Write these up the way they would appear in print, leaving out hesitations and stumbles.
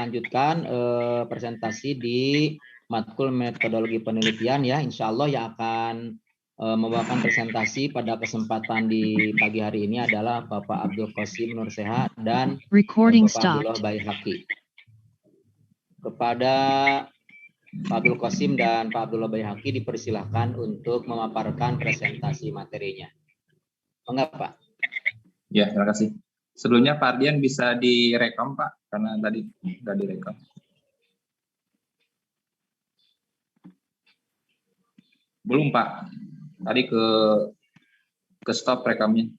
melanjutkan presentasi di matkul metodologi penelitian ya, insya Allah yang akan membawakan presentasi pada kesempatan di pagi hari ini adalah Bapak Abdul Qasim Nur Sehat dan Bapak Abdullah Baihaqi. Kepada Pak Abdul Qasim dan Pak Abdullah Baihaqi dipersilahkan untuk memaparkan presentasi materinya. Enggak, Pak? Ya, terima kasih. Sebelumnya Pak Ardian bisa direkam, Pak, karena tadi nggak direkam. Belum, Pak. Tadi ke stop rekamnya.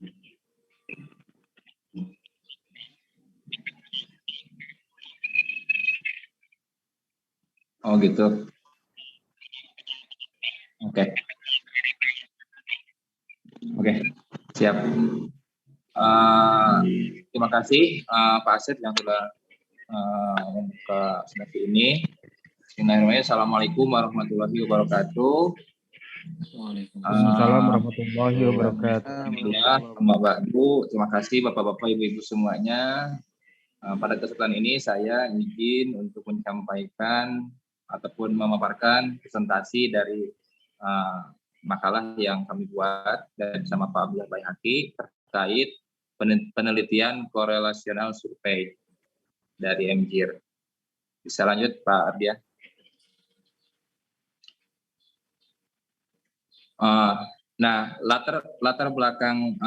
Oh gitu. Oke. Oke, siap. Terima kasih Pak Asep yang sudah membuka sesi ini. Bismillahirrahmanirrahim. Assalamualaikum warahmatullahi wabarakatuh. Waalaikumsalam warahmatullahi wabarakatuh. Terima kasih Bapak-Bapak, Ibu-Ibu semuanya. Pada kesempatan ini saya izin untuk menyampaikan ataupun memaparkan presentasi dari makalah yang kami buat dan bersama Pak Abdullah Baihaqi terkait penelitian korelasional survei dari MGIR. Bisa lanjut Pak Ardian. Nah, latar belakang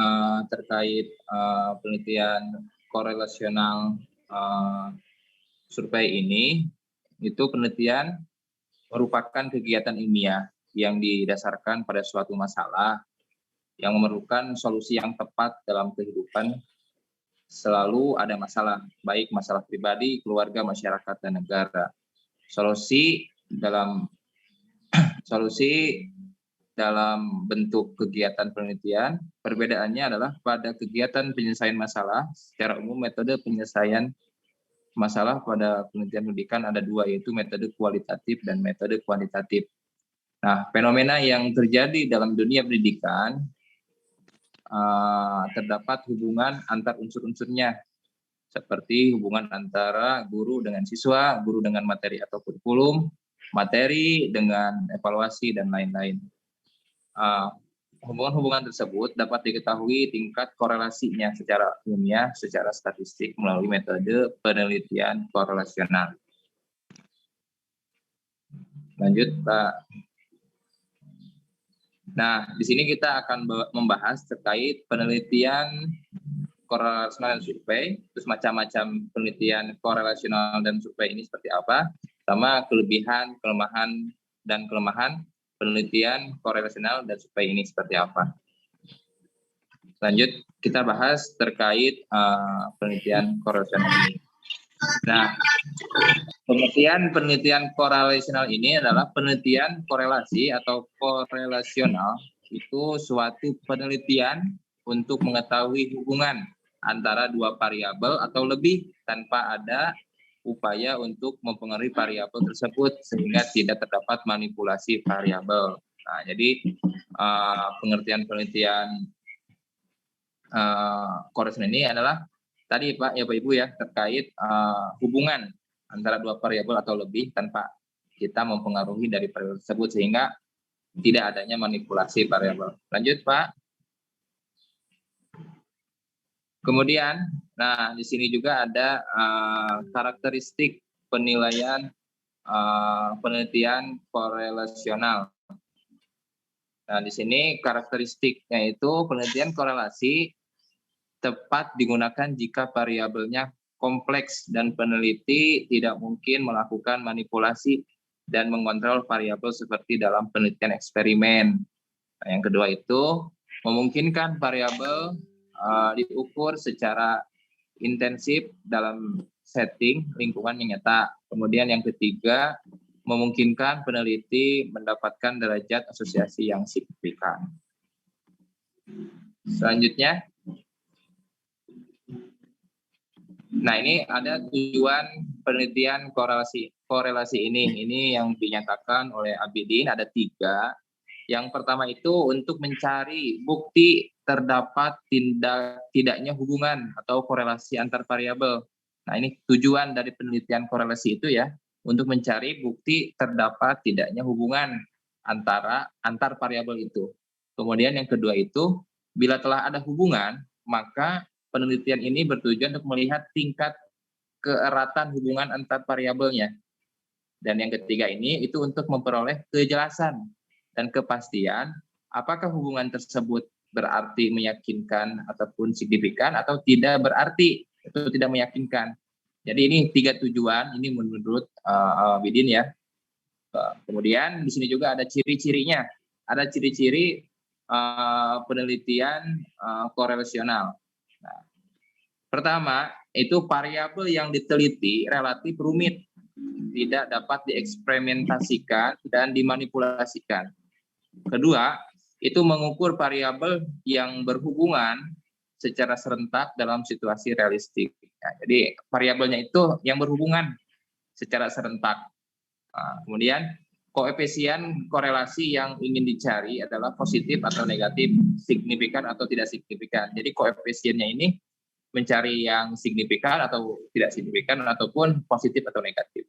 terkait penelitian korelasional survei ini, itu penelitian merupakan kegiatan ilmiah yang didasarkan pada suatu masalah yang memerlukan solusi yang tepat dalam kehidupan. Selalu ada masalah, baik masalah pribadi, keluarga, masyarakat, dan negara. Solusi dalam bentuk kegiatan penelitian, perbedaannya adalah pada kegiatan penyelesaian masalah, secara umum metode penyelesaian masalah pada penelitian pendidikan ada dua, yaitu metode kualitatif dan metode kuantitatif. Nah, fenomena yang terjadi dalam dunia pendidikan terdapat hubungan antar unsur-unsurnya, seperti hubungan antara guru dengan siswa, guru dengan materi atau kurikulum, materi dengan evaluasi, dan lain-lain. Hubungan-hubungan tersebut dapat diketahui tingkat korelasinya secara ilmiah, secara statistik melalui metode penelitian korelasional. Lanjut, Pak. Nah, di sini kita akan membahas terkait penelitian korelasional dan survei, terus macam-macam penelitian korelasional dan survei ini seperti apa, sama kelebihan, kelemahan penelitian korelasional dan survei ini seperti apa. Lanjut, kita bahas terkait penelitian korelasional ini. Nah, penelitian korelasional ini adalah penelitian korelasi atau korelasional, itu suatu penelitian untuk mengetahui hubungan antara dua variabel atau lebih tanpa ada upaya untuk mempengaruhi variabel tersebut sehingga tidak terdapat manipulasi variabel. Nah, jadi pengertian penelitian korelasional ini adalah tadi Pak, ya Pak Ibu ya, terkait hubungan antara dua variabel atau lebih tanpa kita mempengaruhi dari variabel tersebut sehingga tidak adanya manipulasi variabel. Lanjut Pak. Kemudian, nah di sini juga ada karakteristik penilaian penelitian korelasional. Nah di sini karakteristiknya itu penelitian korelasi tepat digunakan jika variabelnya kompleks dan peneliti tidak mungkin melakukan manipulasi dan mengontrol variabel seperti dalam penelitian eksperimen. Nah, yang kedua itu memungkinkan variabel diukur secara intensif dalam setting lingkungan yang nyata. Kemudian yang ketiga, memungkinkan peneliti mendapatkan derajat asosiasi yang signifikan. Selanjutnya, nah ini ada tujuan penelitian korelasi ini. Ini yang dinyatakan oleh Abidin ada 3. Yang pertama itu untuk mencari bukti terdapat tidaknya hubungan atau korelasi antar variabel Nah, ini tujuan dari penelitian korelasi itu ya, untuk mencari bukti terdapat tidaknya hubungan antar variabel itu. Kemudian yang kedua itu, bila telah ada hubungan, maka penelitian ini bertujuan untuk melihat tingkat keeratan hubungan antar variabelnya. Dan yang ketiga ini itu untuk memperoleh kejelasan dan kepastian apakah hubungan tersebut berarti meyakinkan ataupun signifikan atau tidak berarti itu tidak meyakinkan. Jadi ini 3 tujuan ini menurut Bidin ya. Kemudian di sini juga ada ciri-cirinya. Ada ciri-ciri penelitian korelasional. Nah, pertama, itu variabel yang diteliti relatif rumit, tidak dapat dieksperimentasikan dan dimanipulasikan. Kedua, itu mengukur variabel yang berhubungan secara serentak dalam situasi realistik. Nah, jadi variabelnya itu yang berhubungan secara serentak. Nah, kemudian koefisien korelasi yang ingin dicari adalah positif atau negatif, signifikan atau tidak signifikan. Jadi koefisiennya ini mencari yang signifikan atau tidak signifikan ataupun positif atau negatif.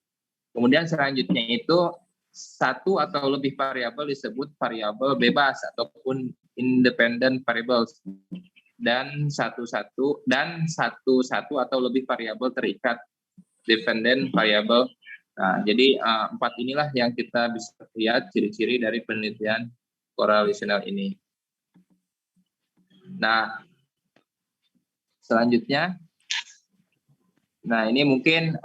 Kemudian selanjutnya itu satu atau lebih variabel disebut variabel bebas ataupun independent variables, dan satu atau lebih variabel terikat dependent variable. Nah, jadi 4 inilah yang kita bisa lihat ciri-ciri dari penelitian korelasional ini. Nah, selanjutnya, nah ini mungkin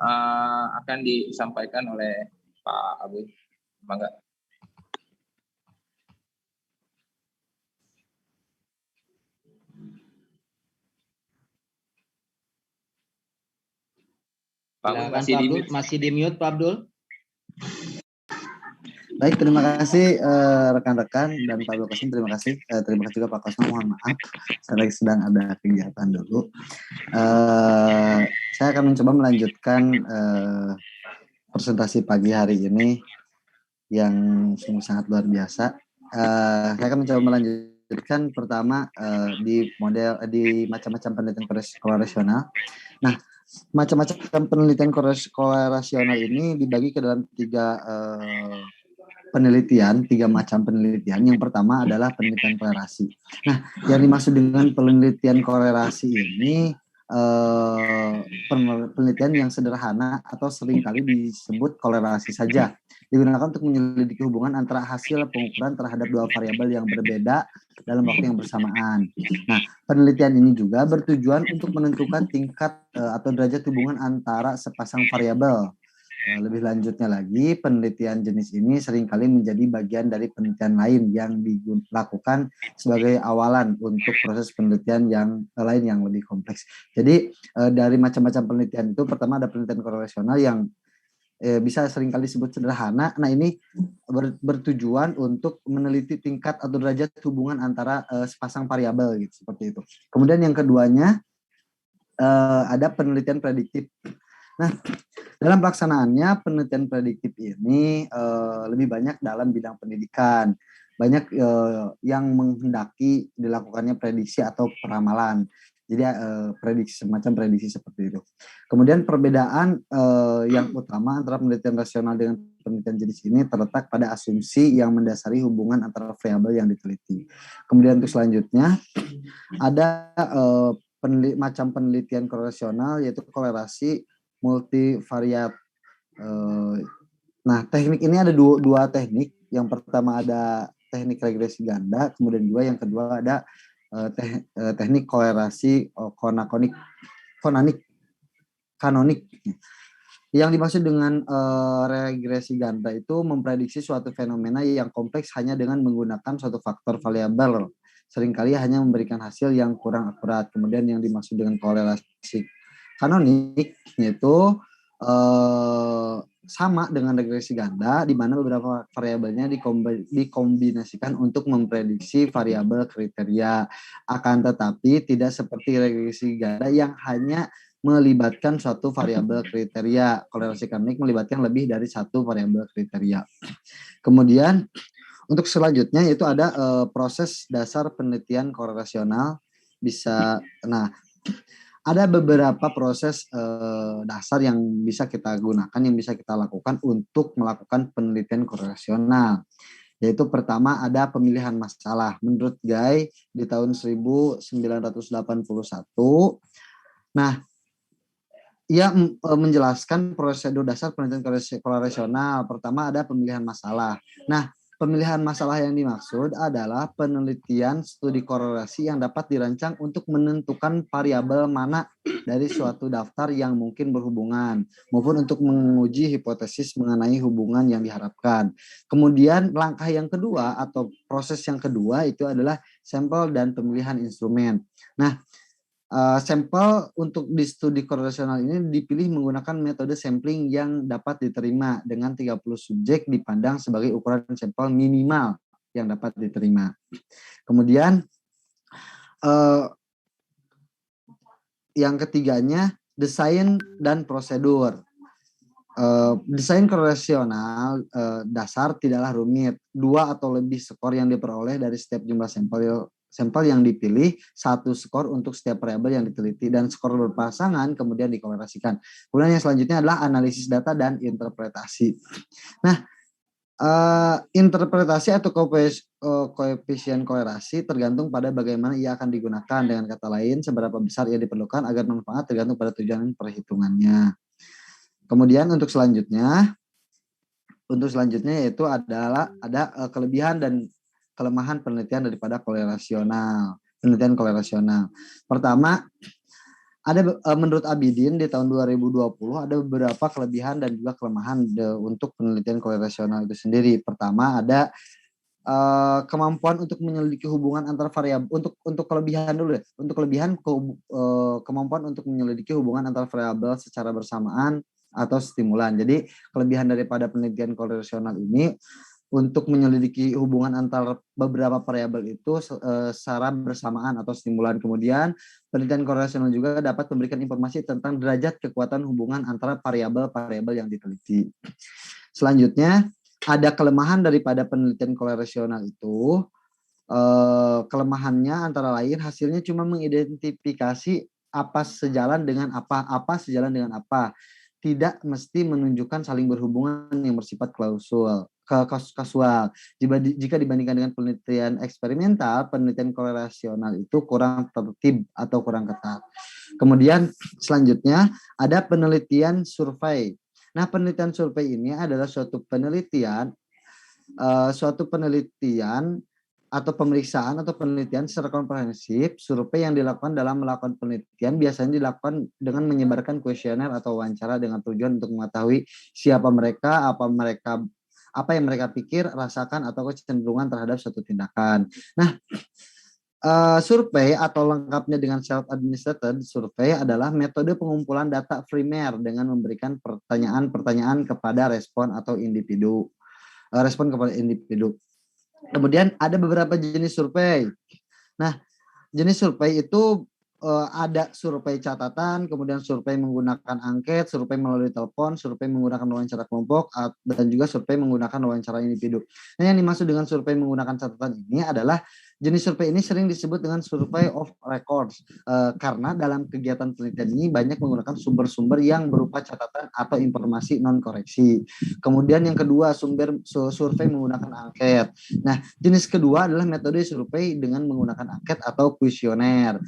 akan disampaikan oleh Pak Abu. Mangga. Pak Abdul masih di mute. Masih di mute Pak Abdul. Baik, terima kasih rekan-rekan dan Pak Abdul Qasim, terima kasih. Terima kasih juga Pak Kosmo, mohon maaf saya sedang ada kegiatan dulu. Saya akan mencoba melanjutkan presentasi pagi hari ini yang sungguh sangat luar biasa. Saya akan mencoba melanjutkan pertama di macam-macam penelitian korelasional. Nah, macam-macam penelitian korelasional ini dibagi ke dalam tiga macam penelitian. Yang pertama adalah penelitian korelasi. Nah, yang dimaksud dengan penelitian korelasi ini penelitian yang sederhana atau seringkali disebut korelasi saja, digunakan untuk menyelidiki hubungan antara hasil pengukuran terhadap dua variabel yang berbeda dalam waktu yang bersamaan. Nah, penelitian ini juga bertujuan untuk menentukan tingkat atau derajat hubungan antara sepasang variabel. Lebih lanjutnya lagi, penelitian jenis ini seringkali menjadi bagian dari penelitian lain yang dilakukan sebagai awalan untuk proses penelitian yang lain yang lebih kompleks. Jadi dari macam-macam penelitian itu, pertama ada penelitian korelasional yang bisa seringkali disebut sederhana. Nah, ini bertujuan untuk meneliti tingkat atau derajat hubungan antara sepasang variabel gitu, seperti itu. Kemudian yang keduanya ada penelitian prediktif. Nah, dalam pelaksanaannya penelitian prediktif ini lebih banyak dalam bidang pendidikan. Banyak yang menghendaki dilakukannya prediksi atau peramalan. Jadi semacam prediksi seperti itu. Kemudian perbedaan yang utama antara penelitian rasional dengan penelitian jenis ini terletak pada asumsi yang mendasari hubungan antara variabel yang diteliti. Kemudian untuk selanjutnya ada macam penelitian korelasional, yaitu korelasi multivariat. Nah, teknik ini ada dua teknik. Yang pertama ada teknik regresi ganda, kemudian juga yang kedua ada teknik korelasi kanonik. Yang dimaksud dengan regresi ganda itu memprediksi suatu fenomena yang kompleks hanya dengan menggunakan suatu faktor variabel. Seringkali hanya memberikan hasil yang kurang akurat. Kemudian yang dimaksud dengan korelasi kanonik yaitu sama dengan regresi ganda, di mana beberapa variabelnya dikombinasikan untuk memprediksi variabel kriteria. Akan tetapi tidak seperti regresi ganda yang hanya melibatkan suatu variabel kriteria. Korelasi kanonik melibatkan lebih dari satu variabel kriteria. Kemudian untuk selanjutnya yaitu ada proses dasar penelitian korelasional. ada beberapa proses dasar yang bisa kita gunakan, yang bisa kita lakukan untuk melakukan penelitian korelasional. Yaitu pertama ada pemilihan masalah. Menurut Guy di tahun 1981, nah ia menjelaskan prosedur dasar penelitian korelasional. Pertama ada pemilihan masalah. Nah, pemilihan masalah yang dimaksud adalah penelitian studi korelasi yang dapat dirancang untuk menentukan variabel mana dari suatu daftar yang mungkin berhubungan, maupun untuk menguji hipotesis mengenai hubungan yang diharapkan. Kemudian langkah yang kedua atau proses yang kedua itu adalah sampel dan pemilihan instrumen. Nah, sampel untuk di studi korelasional ini dipilih menggunakan metode sampling yang dapat diterima dengan 30 subjek dipandang sebagai ukuran sampel minimal yang dapat diterima. Kemudian yang ketiganya desain dan prosedur. Desain korelasional dasar tidaklah rumit. 2 atau lebih skor yang diperoleh dari setiap jumlah sampel yang dipilih, 1 skor untuk setiap variabel yang diteliti, dan skor berpasangan kemudian dikolerasikan. Kemudian yang selanjutnya adalah analisis data dan interpretasi. Nah, interpretasi atau koefisien kolerasi tergantung pada bagaimana ia akan digunakan. Dengan kata lain, seberapa besar ia diperlukan agar manfaat tergantung pada tujuan perhitungannya. Kemudian untuk selanjutnya yaitu adalah ada kelebihan dan kelemahan penelitian daripada penelitian korelasional. Pertama, ada menurut Abidin di tahun 2020 ada beberapa kelebihan dan juga kelemahan untuk penelitian korelasional itu sendiri. Pertama, ada kemampuan untuk menyelidiki hubungan antar variabel. Untuk kelebihan dulu ya. Untuk kelebihan kemampuan untuk menyelidiki hubungan antar variabel secara bersamaan atau stimulan. Jadi kelebihan daripada penelitian korelasional ini untuk menyelidiki hubungan antar beberapa variabel itu secara bersamaan atau stimulan. Kemudian penelitian korelasional juga dapat memberikan informasi tentang derajat kekuatan hubungan antara variabel-variabel yang diteliti. Selanjutnya ada kelemahan daripada penelitian korelasional itu. Kelemahannya antara lain hasilnya cuma mengidentifikasi apa sejalan dengan apa sejalan dengan apa. Tidak mesti menunjukkan saling berhubungan yang bersifat kasual. Jika dibandingkan dengan penelitian eksperimental, penelitian korelasional itu kurang tertib atau kurang ketat. Kemudian selanjutnya ada penelitian survei. Nah, penelitian survei ini adalah suatu penelitian atau pemeriksaan atau penelitian secara komprehensif. Survei yang dilakukan dalam melakukan penelitian biasanya dilakukan dengan menyebarkan kuesioner atau wawancara dengan tujuan untuk mengetahui siapa mereka, apa yang mereka pikir, rasakan, atau kecenderungan terhadap suatu tindakan. Nah, survei atau lengkapnya dengan self-administered survei adalah metode pengumpulan data primer dengan memberikan pertanyaan-pertanyaan kepada respon individu. Kemudian ada beberapa jenis survei. Nah, jenis survei itu ada survei catatan, kemudian survei menggunakan angket, survei melalui telepon, survei menggunakan wawancara kelompok, dan juga survei menggunakan wawancara individu. Nah, yang dimaksud dengan survei menggunakan catatan ini adalah jenis survei ini sering disebut dengan survey of records karena dalam kegiatan penelitian ini banyak menggunakan sumber-sumber yang berupa catatan atau informasi non-koreksi. Kemudian yang kedua, survei menggunakan angket. Nah, jenis kedua adalah metode survei dengan menggunakan angket atau kuesioner.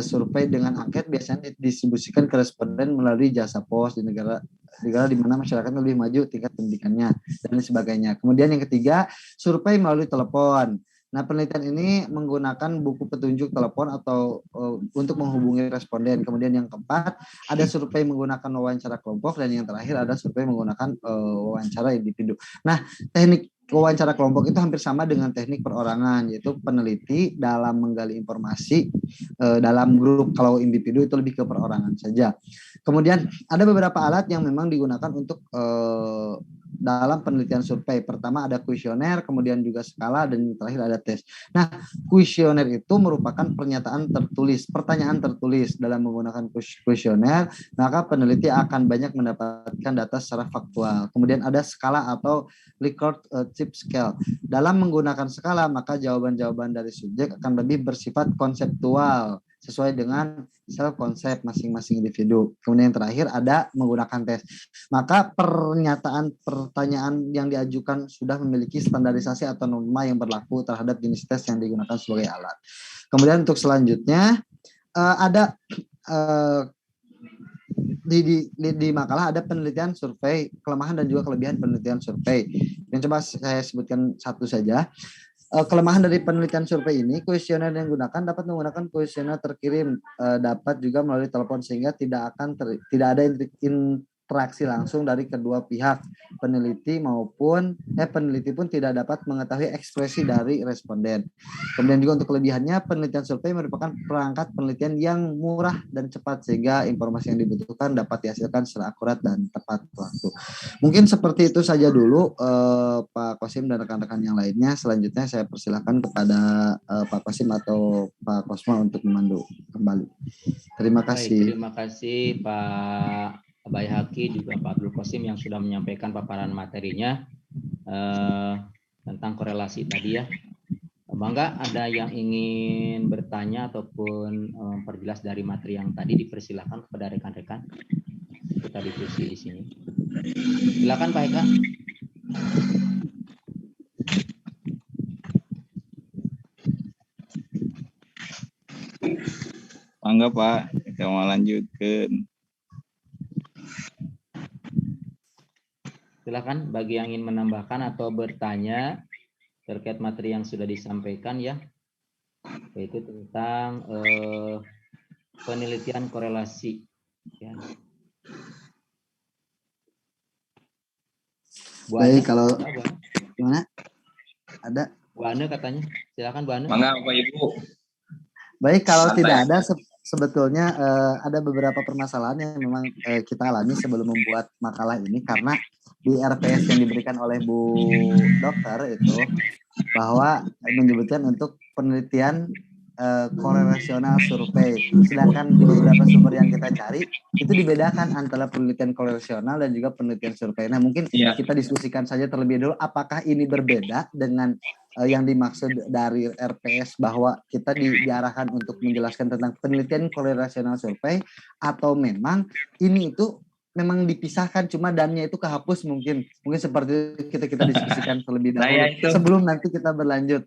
Survei dengan angket biasanya didistribusikan ke responden melalui jasa pos di negara di mana masyarakat lebih maju tingkat pendidikannya dan sebagainya. Kemudian yang ketiga, survei melalui telepon. Nah, penelitian ini menggunakan buku petunjuk telepon atau untuk menghubungi responden. Kemudian yang keempat, ada survei menggunakan wawancara kelompok, dan yang terakhir ada survei menggunakan wawancara individu. Nah, teknik wawancara kelompok itu hampir sama dengan teknik perorangan, yaitu peneliti dalam menggali informasi dalam grup. Kalau individu itu lebih ke perorangan saja. Kemudian ada beberapa alat yang memang digunakan untuk dalam penelitian survei. Pertama ada kuesioner, kemudian juga skala, dan yang terakhir ada tes. Nah, kuesioner itu merupakan pertanyaan tertulis. Dalam menggunakan kuesioner, maka peneliti akan banyak mendapatkan data secara faktual. Kemudian ada skala atau Likert chip scale. Dalam menggunakan skala, maka jawaban-jawaban dari subjek akan lebih bersifat konseptual sesuai dengan self konsep masing-masing individu. Kemudian yang terakhir ada menggunakan tes. Maka pertanyaan yang diajukan sudah memiliki standarisasi atau norma yang berlaku terhadap jenis tes yang digunakan sebagai alat. Kemudian untuk selanjutnya ada di makalah ada penelitian survei, kelemahan dan juga kelebihan penelitian survei. Yang coba saya sebutkan satu saja. Kelemahan dari penelitian survei ini, kuesioner yang digunakan dapat menggunakan kuesioner terkirim, dapat juga melalui telepon sehingga tidak ada interaksi langsung dari kedua pihak, peneliti pun tidak dapat mengetahui ekspresi dari responden. Kemudian juga untuk kelebihannya, penelitian survei merupakan perangkat penelitian yang murah dan cepat sehingga informasi yang dibutuhkan dapat dihasilkan secara akurat dan tepat waktu. Mungkin seperti itu saja dulu Pak Kosim dan rekan-rekan yang lainnya. Selanjutnya saya persilakan kepada Pak Kosim atau Pak Kosma untuk memandu kembali. Terima kasih. Baik, terima kasih Pak Bayhaqi juga Pak Abdul Qasim yang sudah menyampaikan paparan materinya tentang korelasi tadi ya. Bangga ada yang ingin bertanya ataupun memperjelas dari materi yang tadi, dipersilakan kepada rekan-rekan. Kita diskusi di sini. Silakan Pak Eka. Mangga Pak, kita mau lanjutkan. Silakan bagi yang ingin menambahkan atau bertanya terkait materi yang sudah disampaikan ya, yaitu tentang penelitian korelasi. Ya. Bu Baik, Ane, kalau Bu gimana? Ada? Bu Ane katanya. Silakan Bu Ane. Mangga Bapak Ibu. Baik, kalau Santai. tidak ada sebetulnya ada beberapa permasalahan yang memang kita alami sebelum membuat makalah ini, karena di RPS yang diberikan oleh Bu Dokter itu bahwa menyebutkan untuk penelitian korelasional survei, sedangkan di beberapa sumber yang kita cari itu dibedakan antara penelitian korelasional dan juga penelitian survei. Nah, mungkin kita diskusikan saja terlebih dahulu apakah ini berbeda dengan yang dimaksud dari RPS bahwa kita diarahkan untuk menjelaskan tentang penelitian korelasional survei, atau memang ini itu memang dipisahkan, cuma dannya itu kehapus, mungkin seperti itu kita diskusikan terlebih dahulu sebelum nanti kita berlanjut.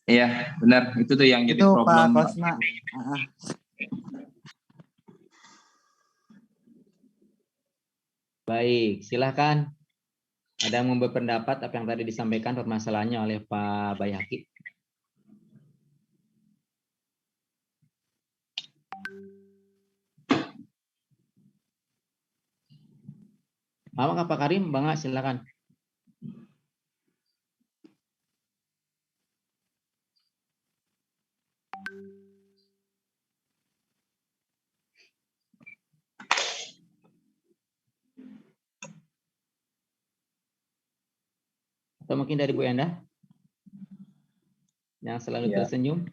Iya, benar. Itu tuh yang jadi itu problem. Pak Kosma. Baik, silakan. Ada yang mau berpendapat apa yang tadi disampaikan permasalahannya oleh Pak Bayhaqi? Apa Pak Karim? Bangga, silakan. Atau mungkin dari Bu Enda yang selalu tersenyum.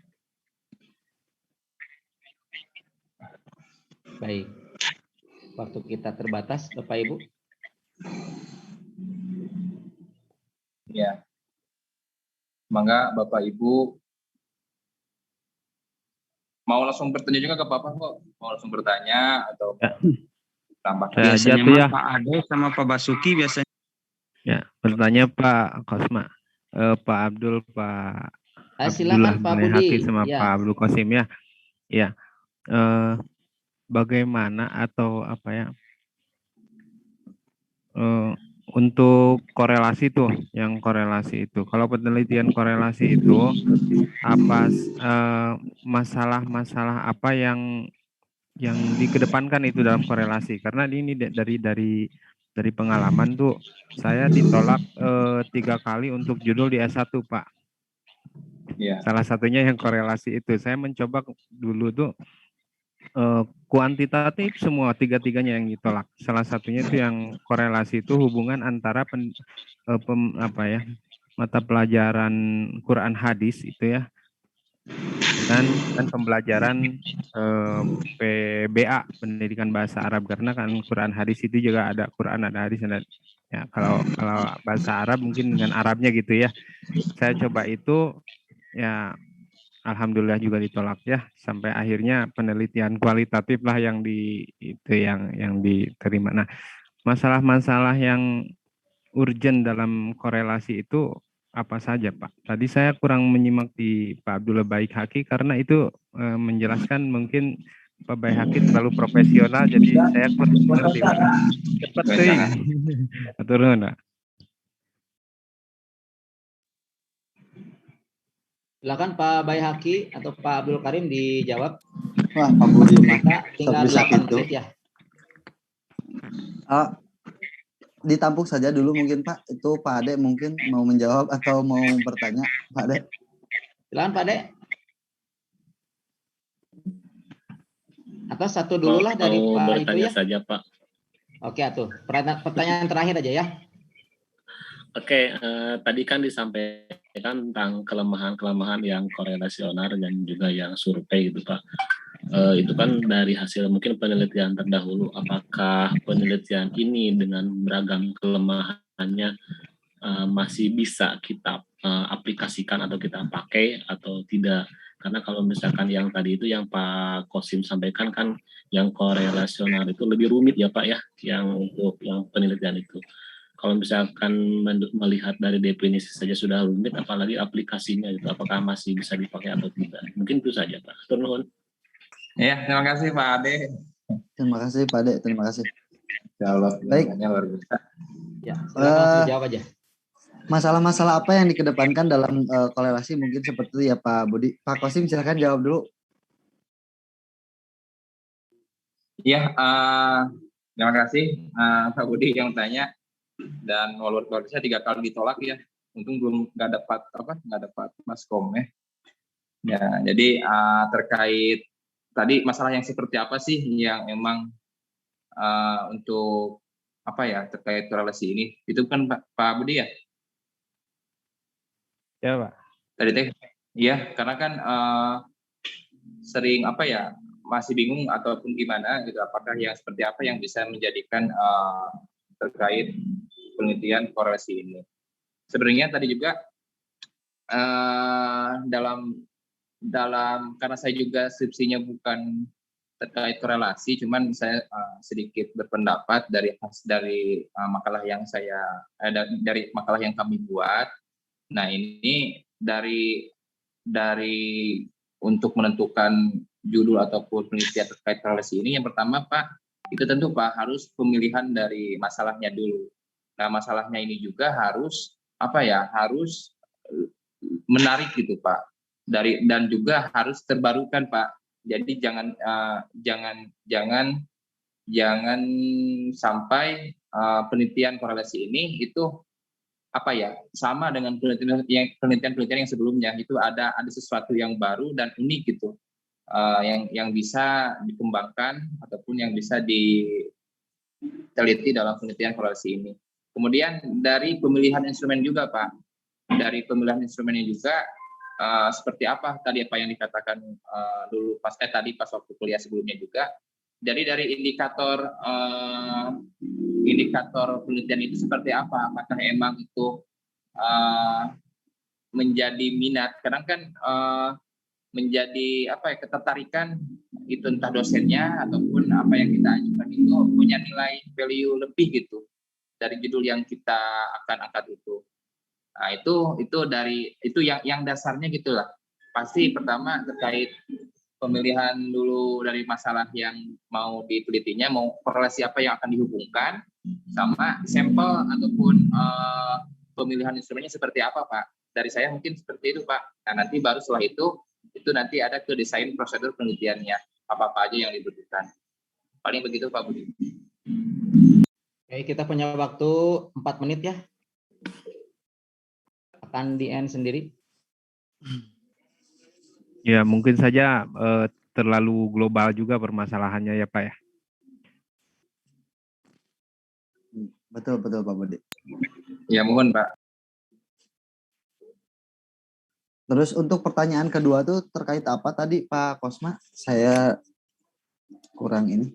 Baik. Waktu kita terbatas, Bapak Ibu. Ya. Mangga Bapak Ibu mau langsung bertanya juga ke Bapak kok. Mau langsung bertanya atau tambah. Biasanya ya. Pak Ade sama Pak Basuki biasanya. Ya, bertanya Pak Kosma, Pak Abdul, Pak Silakan Pak Budi sama ya. Pak Abdul Qasim ya. Ya. Bagaimana atau apa ya? Untuk korelasi tuh, yang korelasi itu. Kalau penelitian korelasi itu apa masalah-masalah apa yang dikedepankan itu dalam korelasi? Karena ini dari pengalaman tuh saya ditolak 3 kali untuk judul di S1 Pak. Yeah. Salah satunya yang korelasi itu. Saya mencoba dulu tuh kuantitatif semua, 3-tiganya yang ditolak. Salah satunya itu yang korelasi itu hubungan antara mata pelajaran Quran hadis itu ya, dan pembelajaran PBA, pendidikan bahasa Arab, karena kan Quran hadis itu juga ada Quran, ada hadis, ada ya. Kalau bahasa Arab mungkin dengan Arabnya gitu ya. Saya coba itu ya, alhamdulillah juga ditolak ya, sampai akhirnya penelitian kualitatif lah yang yang diterima. Nah, masalah-masalah yang urgent dalam korelasi itu apa saja, Pak? Tadi saya kurang menyimak di Pak Abdullah Baik Haki karena itu menjelaskan mungkin Pak Baik Haki terlalu profesional, jadi saya kurang mengerti, Pak. Cepat ting. Atur nuhun, Pak. Silakan Pak Bayhaki atau Pak Abdul Karim dijawab. Wah, Pak Budi mah Kita tinggal bisa 8 gitu. menit ya. Ditampung saja dulu mungkin Pak. Itu Pak Ade mungkin mau menjawab atau mau bertanya, Pak Ade. Silakan Pak Ade. Atau satu dulu lah dari Mau Pak itu bertanya ya. saja, Pak. Oke, atuh. Pertanyaan terakhir aja ya. Oke, tadi kan disampaikan tentang kelemahan-kelemahan yang korelasioner dan juga yang survei gitu, Pak. Itu kan dari hasil mungkin penelitian terdahulu. Apakah penelitian ini dengan beragam kelemahannya masih bisa kita aplikasikan atau kita pakai atau tidak? Karena kalau misalkan yang tadi itu yang Pak Kosim sampaikan kan yang korelasioner itu lebih rumit ya Pak ya, yang untuk yang penelitian itu. Kalau misalkan melihat dari definisi saja sudah rumit, apalagi aplikasinya itu apakah masih bisa dipakai atau tidak? Mungkin itu saja Pak. Turun. Ya, terima kasih Pak Ade. Terima kasih Pak Ade, terima kasih. Insyaallah Baik. luar biasa. Ya, silakan langsung jawab aja. Masalah-masalah apa yang dikedepankan dalam korelasi mungkin seperti ya Pak Budi. Pak Kosim silakan jawab dulu. Ya, terima kasih Pak Budi yang tanya. Dan luar biasa 3 kali ditolak ya. Untung belum nggak dapat maskom ya. Ya, jadi terkait tadi masalah yang seperti apa sih yang emang untuk apa ya terkait korelasi ini? Itu kan Pak Budi ya? Ya, Pak. Tadi teh, iya, karena kan sering apa ya masih bingung ataupun gimana gitu. Apakah yang seperti apa yang bisa menjadikan terkait penelitian korelasi ini? Sebenarnya tadi juga dalam karena saya juga skripsinya bukan terkait korelasi, cuman saya sedikit berpendapat dari makalah yang dari makalah yang kami buat. Nah ini dari untuk menentukan judul ataupun penelitian terkait korelasi ini, yang pertama Pak, itu tentu Pak harus pemilihan dari masalahnya dulu. Nah masalahnya ini juga harus harus menarik gitu Pak, dan juga harus terbarukan Pak. Jadi jangan sampai penelitian korelasi ini itu sama dengan penelitian yang sebelumnya. Itu ada sesuatu yang baru dan unik gitu, yang bisa dikembangkan ataupun yang bisa diteliti dalam penelitian korelasi ini. Kemudian dari pemilihan instrumen juga Pak, dari pemilihan instrumennya juga seperti apa tadi apa yang dikatakan dulu pas waktu kuliah sebelumnya juga. Jadi dari indikator penelitian itu seperti apa? Apakah emang itu menjadi minat? Kadang kan menjadi ketertarikan itu entah dosennya ataupun apa yang kita ajukan itu punya nilai value lebih gitu dari judul yang kita akan angkat itu. Nah, itu yang dasarnya gitulah. Pasti pertama terkait pemilihan dulu dari masalah yang mau ditelitinya, mau korelasi apa yang akan dihubungkan, sama sampel ataupun pemilihan instrumennya seperti apa Pak. Dari saya mungkin seperti itu Pak. Nah nanti baru setelah itu nanti ada ke desain prosedur penelitiannya, apa-apa aja yang dibutuhkan. Paling begitu Pak Budi. Oke, kita punya waktu 4 menit ya. Akan di end sendiri. Ya, mungkin saja terlalu global juga permasalahannya ya Pak ya. Betul Pak Budi. Ya mohon Pak. Terus untuk pertanyaan kedua tuh terkait apa tadi Pak Kosma? Saya kurang ini.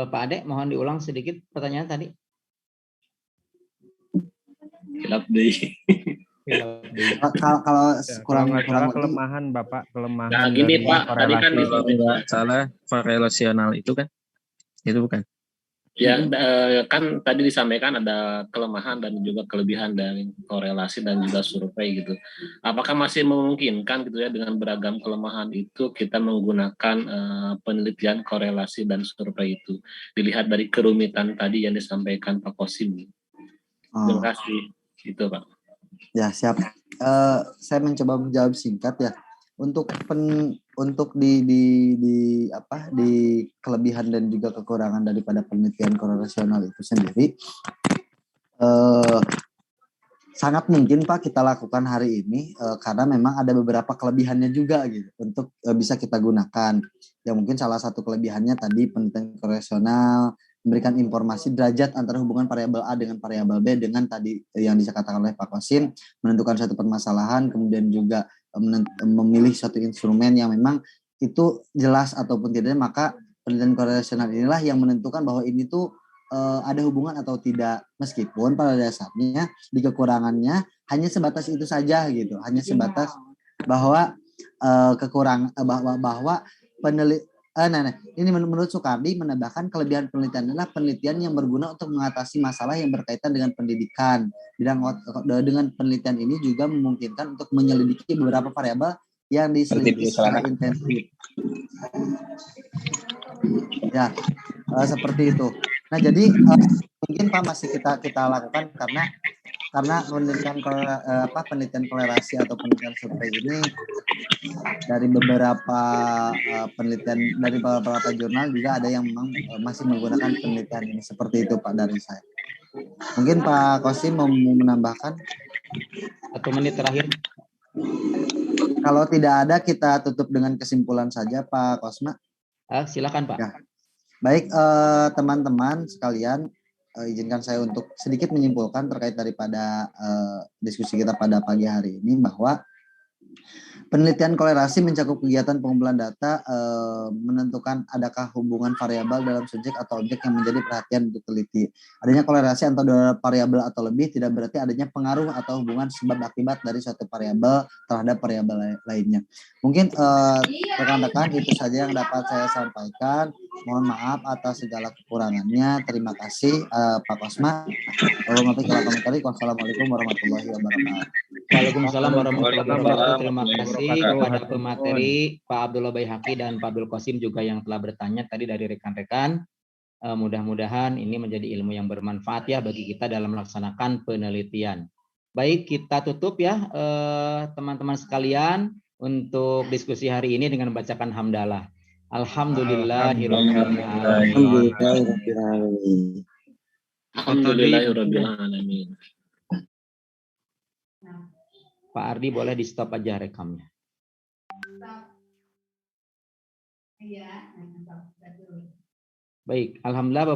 Pak Ade, mohon diulang sedikit pertanyaan tadi. Hilap deh. Kalau Ya, kurang kalau nggak salah lebih kelemahan Bapak, kelemahan Nah, gini dari Pak, tadi kan korelasi. Kalau nggak salah relasional itu kan? Itu bukan? ya kan tadi disampaikan ada kelemahan dan juga kelebihan dari korelasi dan juga survei gitu. Apakah masih memungkinkan gitu ya dengan beragam kelemahan itu kita menggunakan penelitian korelasi dan survei itu dilihat dari kerumitan tadi yang disampaikan Pak Kosim. Terima kasih. Itu Pak. Ya, siap. Saya mencoba menjawab singkat ya. Untuk di kelebihan dan juga kekurangan daripada penelitian korelasional itu sendiri, sangat mungkin Pak kita lakukan hari ini karena memang ada beberapa kelebihannya juga gitu untuk bisa kita gunakan. Ya mungkin salah satu kelebihannya tadi penelitian korelasional memberikan informasi derajat antara hubungan variabel A dengan variabel B dengan tadi yang dikatakan oleh Pak Kosim, menentukan suatu permasalahan, kemudian juga memilih suatu instrumen yang memang itu jelas ataupun tidak, maka penelitian korelasional inilah yang menentukan bahwa ini tuh ada hubungan atau tidak, meskipun pada dasarnya di kekurangannya hanya sebatas itu saja gitu, hanya sebatas bahwa bahwa ini menurut Soekardi menambahkan kelebihan penelitian adalah penelitian yang berguna untuk mengatasi masalah yang berkaitan dengan pendidikan. Dengan penelitian ini juga memungkinkan untuk menyelidiki beberapa variabel yang diselidiki secara intensif. Ya, seperti itu. Nah, jadi mungkin Pak masih kita lakukan karena penelitian korelasi atau penelitian survei ini dari beberapa penelitian dari beberapa jurnal juga ada yang memang masih menggunakan penelitian ini. Seperti itu Pak dari saya. Mungkin Pak Kosim mau menambahkan 1 menit terakhir. Kalau tidak ada kita tutup dengan kesimpulan saja Pak Kosma. Silakan Pak. Ya. Baik teman-teman sekalian, izinkan saya untuk sedikit menyimpulkan terkait daripada diskusi kita pada pagi hari ini bahwa penelitian korelasi mencakup kegiatan pengumpulan data menentukan adakah hubungan variabel dalam subjek atau objek yang menjadi perhatian untuk teliti. Adanya korelasi antara variabel atau lebih tidak berarti adanya pengaruh atau hubungan sebab akibat dari suatu variabel terhadap variabel lainnya. Mungkin rekan-rekan itu saja yang dapat saya sampaikan. Mohon maaf atas segala kekurangannya. Terima kasih Pak Kosma. Wassalamualaikum warahmatullahi wabarakatuh. Waalaikumsalam warahmatullahi wabarakatuh. Terima kasih kepada pemateri Pak Abdullah Baihaqi dan Pak Abdul Qasim juga yang telah bertanya tadi dari rekan-rekan. Mudah-mudahan ini menjadi ilmu yang bermanfaat ya bagi kita dalam melaksanakan penelitian. Baik, kita tutup ya teman-teman sekalian untuk diskusi hari ini dengan membacakan hamdalah. Alhamdulillahirabbil alamin. Alhamdulillahirabbil alamin. Pak Ardi boleh di stop aja rekamnya. Baik, alhamdulillah.